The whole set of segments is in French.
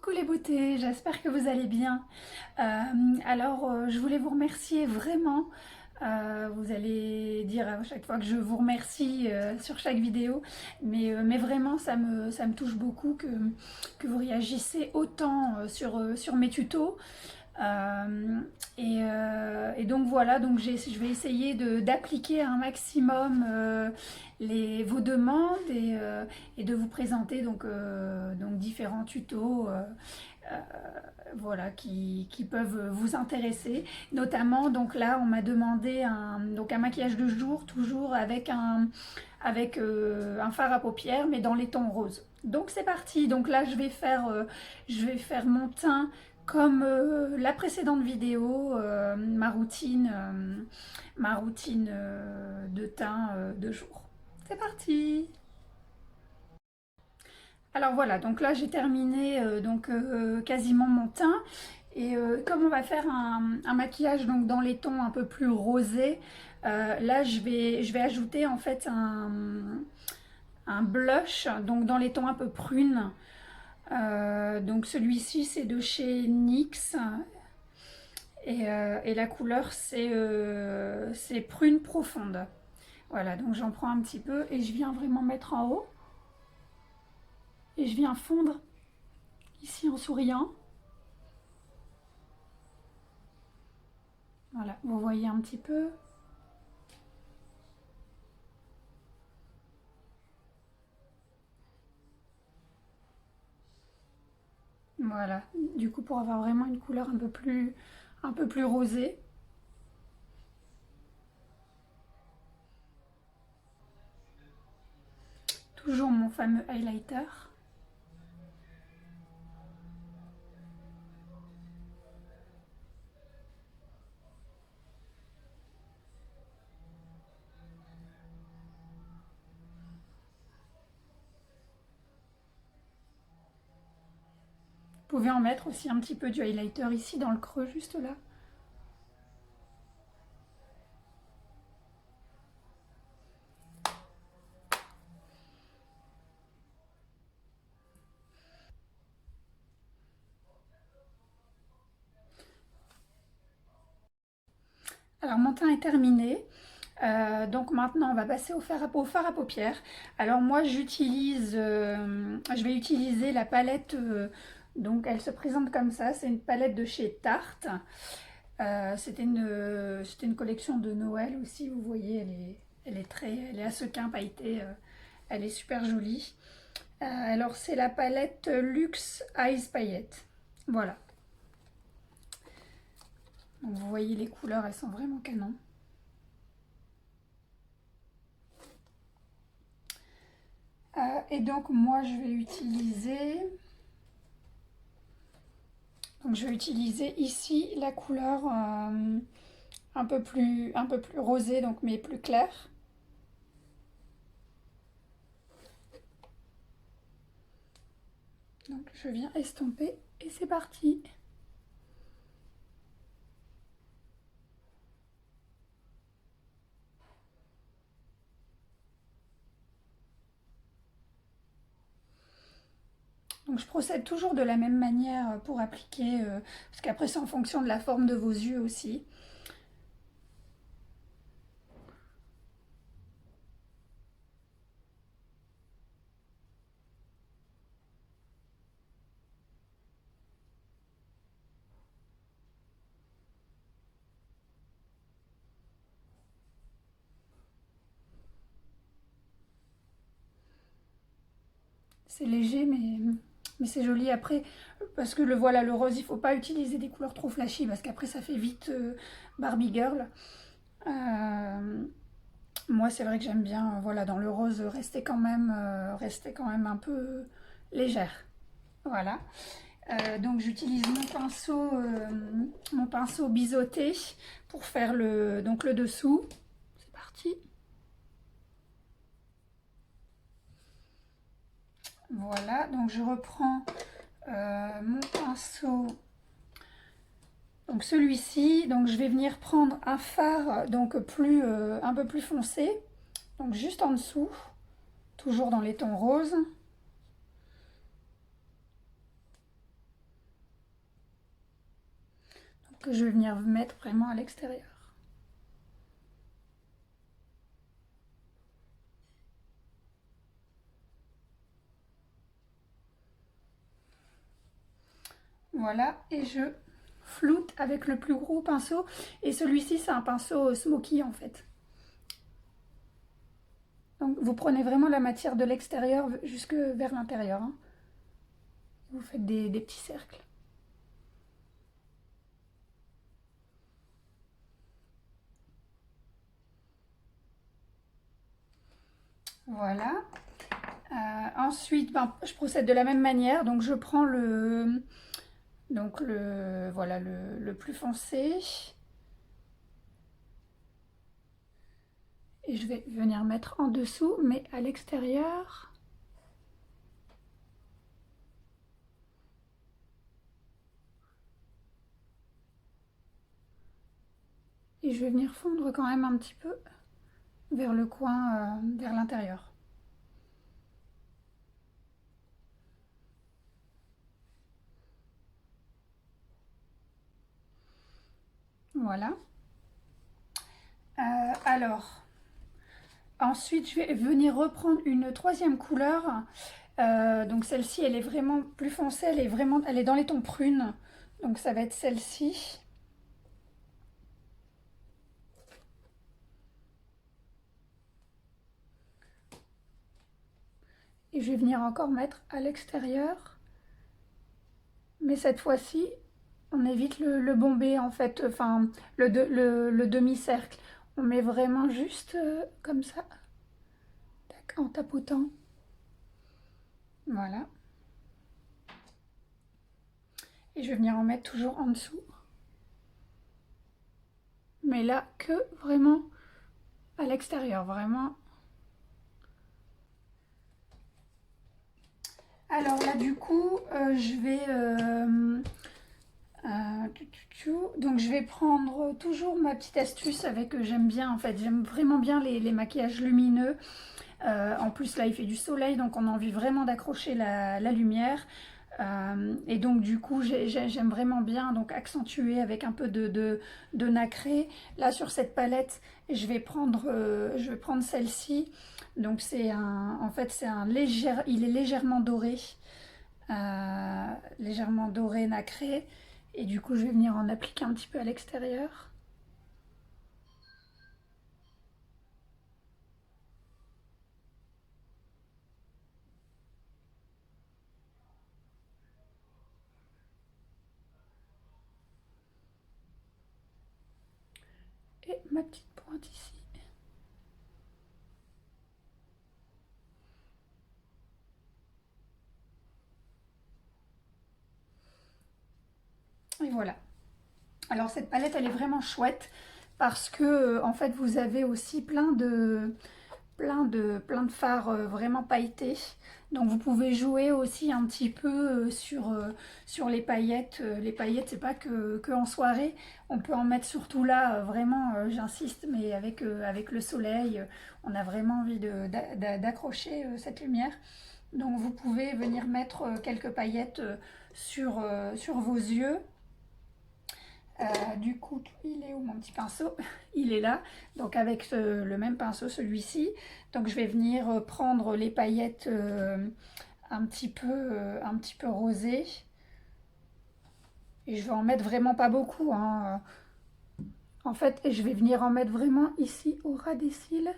Coucou les beautés, j'espère que vous allez bien. Je voulais vous remercier vraiment. Vous allez dire à chaque fois que je vous remercie sur chaque vidéo, mais vraiment ça me touche beaucoup que vous réagissez autant sur mes tutos. Euh, et donc voilà, donc je vais essayer d'appliquer un maximum vos demandes et de vous présenter donc différents tutos euh, voilà, qui peuvent vous intéresser. Notamment, donc là, on m'a demandé donc un maquillage de jour, toujours avec un fard à paupières, mais dans les tons roses. Donc c'est parti. Donc là, je vais faire mon teint comme la précédente vidéo, ma routine de teint de jour. C'est parti! Alors voilà, donc là j'ai terminé quasiment mon teint. Et comme on va faire un maquillage donc dans les tons un peu plus rosés, là je vais ajouter en fait un blush donc dans les tons un peu prunes. Donc celui-ci c'est de chez NYX et la couleur c'est prune profonde. Voilà, donc j'en prends un petit peu et je viens vraiment mettre en haut et je viens fondre ici en souriant. Voilà, vous voyez un petit peu. Voilà, du coup pour avoir vraiment une couleur un peu plus rosée. Toujours mon fameux highlighter. Vous pouvez en mettre aussi un petit peu du highlighter ici dans le creux juste là. Alors mon teint est terminé. Donc maintenant on va passer au fard à paupières. Alors moi je vais utiliser la palette, donc elle se présente comme ça, c'est une palette de chez Tarte. C'était une collection de Noël aussi, vous voyez, elle est à sequin pailleté, elle est super jolie. Alors c'est la palette Luxe Eyes Paillettes. Voilà. Donc vous voyez les couleurs, elles sont vraiment canon. Et donc moi je vais utiliser ici la couleur un peu plus rosée, donc mais plus claire. Donc je viens estomper et c'est parti. Donc je procède toujours de la même manière pour appliquer, parce qu'après c'est en fonction de la forme de vos yeux aussi. C'est léger mais c'est joli après, parce que voilà, le rose, il ne faut pas utiliser des couleurs trop flashy, parce qu'après ça fait vite Barbie Girl. Moi c'est vrai que j'aime bien, voilà, dans le rose, rester quand même un peu légère. Voilà. Donc j'utilise mon pinceau biseauté pour faire donc le dessous. C'est parti. Voilà, donc je reprends mon pinceau, donc celui-ci, donc je vais venir prendre un fard donc un peu plus foncé, donc juste en dessous, toujours dans les tons roses. que je vais venir mettre vraiment à l'extérieur. Voilà, et je floute avec le plus gros pinceau. Et celui-ci, c'est un pinceau smoky en fait. Donc vous prenez vraiment la matière de l'extérieur jusque vers l'intérieur. Hein. Vous faites des petits cercles. Voilà. Ensuite, ben, je procède de la même manière. Donc je prends voilà, le plus foncé. Et je vais venir mettre en dessous, mais à l'extérieur. Et je vais venir fondre quand même un petit peu vers le coin, vers l'intérieur. Voilà. Alors, ensuite, je vais venir reprendre une troisième couleur. Donc celle-ci, elle est vraiment plus foncée, elle est dans les tons prunes. Donc ça va être celle-ci. Et je vais venir encore mettre à l'extérieur. Mais cette fois-ci, on évite le bombé en fait, enfin le demi-cercle. On met vraiment juste comme ça, tac, en tapotant. Voilà. Et je vais venir en mettre toujours en dessous. Mais là, que vraiment à l'extérieur, vraiment. Alors là, du coup, je vais... donc je vais prendre toujours ma petite astuce avec, j'aime bien en fait, j'aime vraiment bien les maquillages lumineux. En plus là il fait du soleil donc on a envie vraiment d'accrocher la lumière. Et donc du coup j'aime vraiment bien donc accentuer avec un peu de nacré. Là sur cette palette je vais prendre celle-ci. Donc en fait c'est il est légèrement doré. Légèrement doré nacré. Et du coup je vais venir en appliquer un petit peu à l'extérieur. Et ma petite pointe ici. Et voilà. Alors cette palette elle est vraiment chouette parce que en fait vous avez aussi plein de fards vraiment pailletés. Donc vous pouvez jouer aussi un petit peu sur les paillettes. Les paillettes c'est pas que en soirée, on peut en mettre surtout là, vraiment j'insiste, mais avec le soleil, on a vraiment envie d'accrocher cette lumière. Donc vous pouvez venir mettre quelques paillettes sur vos yeux. Du coup, il est où mon petit pinceau? Il est là. Donc avec le même pinceau, celui-ci. Donc je vais venir prendre les paillettes un petit peu rosées. Et je vais en mettre vraiment pas beaucoup. Hein. En fait, je vais venir en mettre vraiment ici au ras des cils.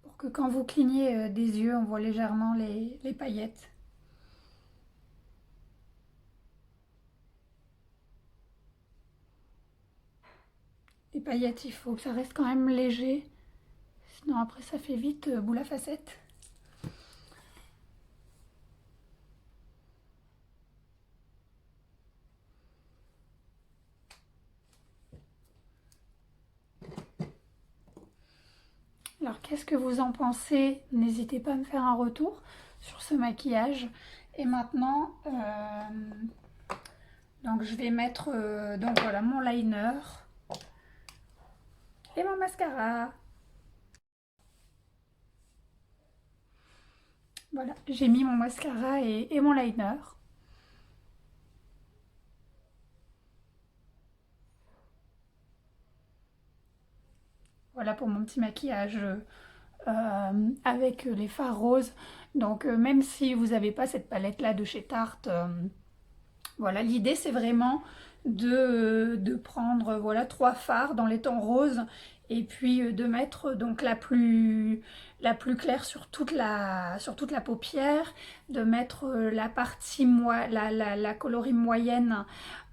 Pour que quand vous clignez des yeux, on voit légèrement les paillettes. Les paillettes, il faut que ça reste quand même léger. Sinon après ça fait vite boule à facettes. Alors qu'est-ce que vous en pensez? N'hésitez pas à me faire un retour sur ce maquillage. Et maintenant, donc je vais mettre donc voilà mon liner et mon mascara. Voilà, j'ai mis mon mascara et mon liner. voilà pour mon petit maquillage avec les fards roses. Donc même si vous n'avez pas cette palette là de chez Tarte, voilà, l'idée c'est vraiment de prendre voilà 3 fards dans les tons roses et puis de mettre donc la plus claire sur toute la paupière, de mettre la partie la coloris moyenne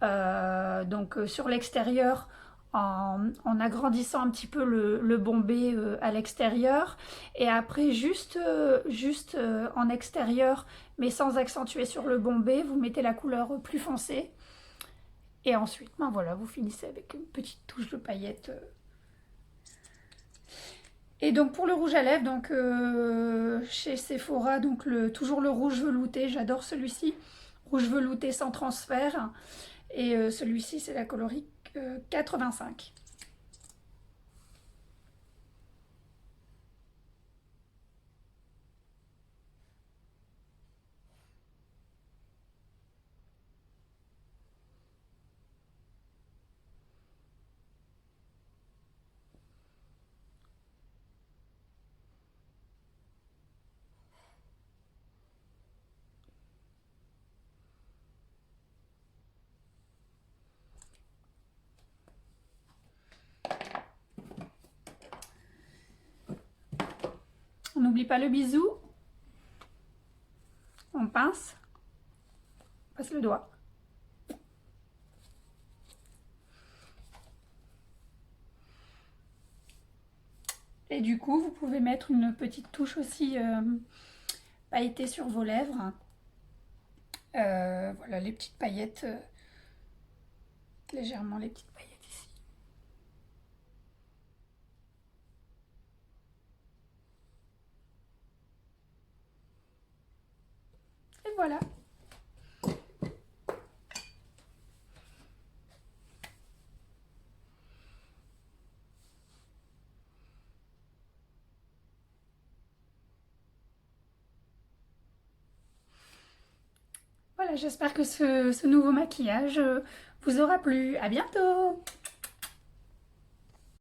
donc sur l'extérieur en agrandissant un petit peu le bombé à l'extérieur et après juste en extérieur mais sans accentuer sur le bombé, vous mettez la couleur plus foncée et ensuite ben voilà, vous finissez avec une petite touche de paillettes. Et donc pour le rouge à lèvres, donc chez Sephora, donc toujours le rouge velouté, j'adore celui-ci, rouge velouté sans transfert et celui-ci c'est la coloris 85. On n'oublie pas le bisou, on pince, on passe le doigt. Et du coup, vous pouvez mettre une petite touche aussi pailletée sur vos lèvres. Voilà les petites paillettes, légèrement les petites paillettes ici. Et voilà. Voilà, j'espère que ce nouveau maquillage vous aura plu. À bientôt!